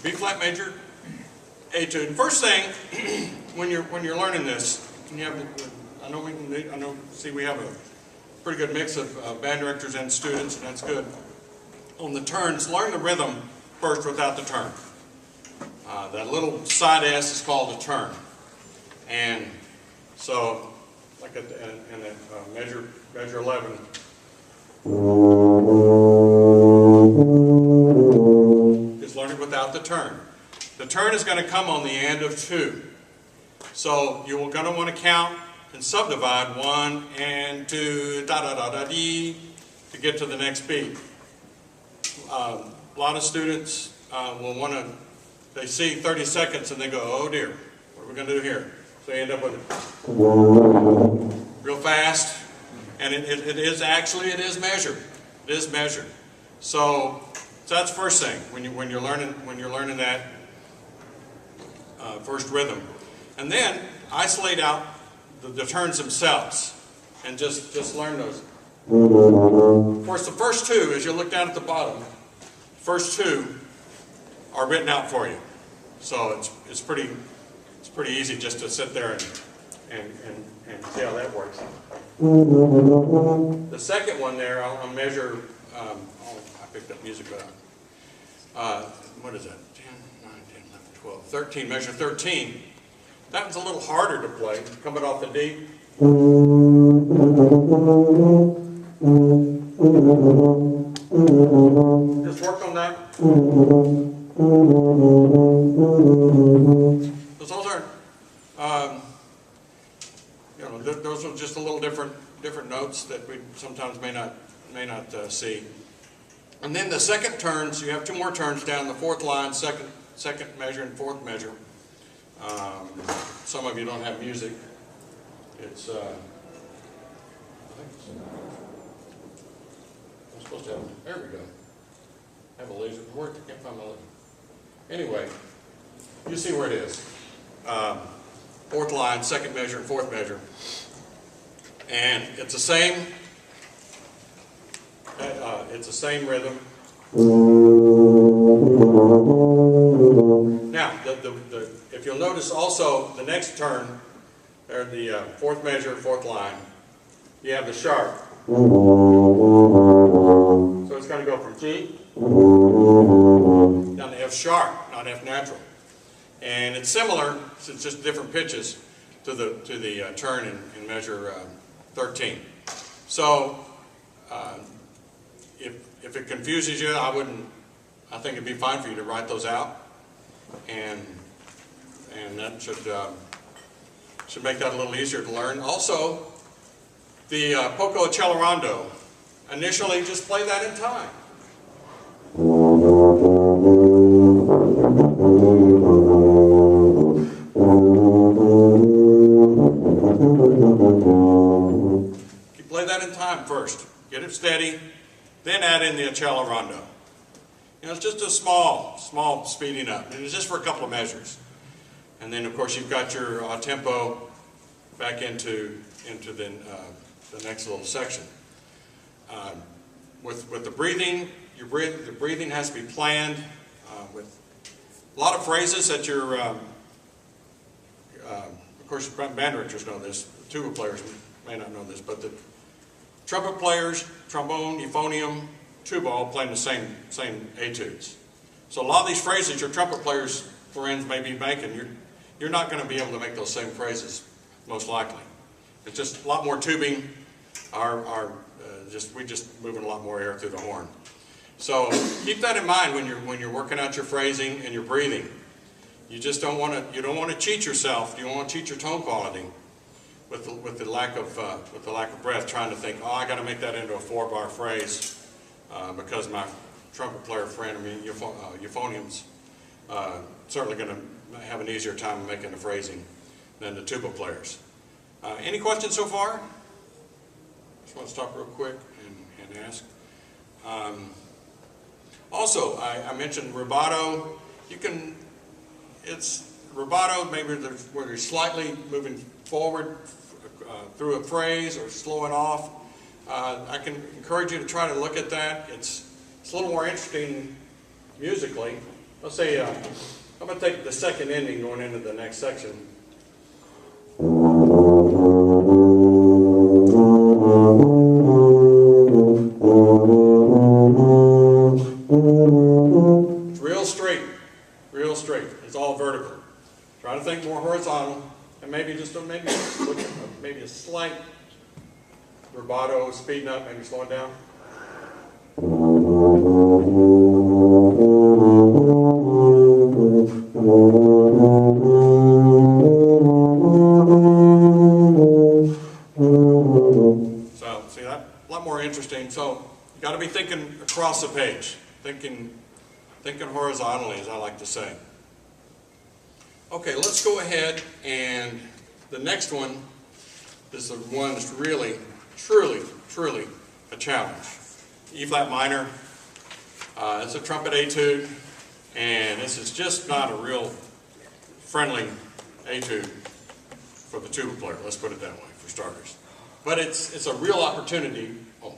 B flat major etude. First thing, when you're learning this, and you have, see we have a pretty good mix of band directors and students, and that's good. On the turns, learn the rhythm first without the turn. That little side S is called a turn, and so like in measure 11. Just learn it without the turn. The turn is going to come on the end of 2. So you're going to want to count and subdivide 1 and 2, da da da da dee, to get to the next beat. A lot of students will want to, they see 30 seconds and they go, oh dear, what are we going to do here? So they end up with it real fast, and it is measured. It is measured. So that's the first thing when you're learning that first rhythm, and then isolate out the turns themselves and just learn those. Of course, the first 2, as you look down at the bottom, first 2 are written out for you. So it's pretty easy just to sit there and see how that works. The second one there, I'll measure. I picked up music, but what is that? 10, 9, 10, 11, 12, 13. Measure 13. That one's a little harder to play, coming off the D. Just work on that. Those are, those are just a little different notes that we sometimes may not see. And then the second turns, you have 2 more turns down the 4th line, second measure and 4th measure. Some of you don't have music. It's I think I'm supposed to have. There we go. Have a laser. Where? Can't find my laser. Anyway, you see where it is. 4th line, 2nd measure, and 4th measure, and it's the same. It's the same rhythm. Now, if you'll notice also the next turn, there the 4th measure, 4th line, you have the sharp. So it's going to go from G down to F sharp, not F natural. And it's similar, it's just different pitches to the turn in measure 13. So if it confuses you, I think it'd be fine for you to write those out, and that should make that a little easier to learn. Also, the poco accelerando, initially just play that in time. You play that in time first. Get it steady, then add in the accelerando. It's just a small speeding up, and it's just for a couple of measures. And then, of course, you've got your tempo back into the next little section. With the breathing, the breathing has to be planned with a lot of phrases that you're. Of course, band directors know this. The tuba players may not know this, but the trumpet players, trombone, euphonium, tuba all playing the same etudes. So a lot of these phrases your trumpet players, friends, may be making, you're not going to be able to make those same phrases, most likely. It's just a lot more tubing. We just moving a lot more air through the horn. So keep that in mind when you're working out your phrasing and your breathing. You just don't want to cheat yourself. You don't want to cheat your tone quality with the lack of breath, trying to think, oh, I got to make that into a 4-bar phrase because my trumpet player friend, euphonium's certainly going to have an easier time making the phrasing than the tuba players. Any questions so far? Just want to stop real quick and ask. Also, I mentioned rubato. It's rubato, maybe where you're slightly moving forward through a phrase or slowing off. I can encourage you to try to look at that. It's a little more interesting musically let's say, I'm going to take the second ending going into the next section. It's real straight, real straight. It's all vertical. Try to think more horizontal, and maybe just maybe a slight rubato, speeding up, maybe slowing down. So, see that? A lot more interesting. So, you got to be thinking across the page, thinking horizontally, as I like to say. Okay, let's go ahead, and the next one is the one that's really, truly a challenge. E flat minor. It's a trumpet etude, and this is just not a real friendly etude for the tuba player. Let's put it that way, for starters. But it's a real opportunity. Oh,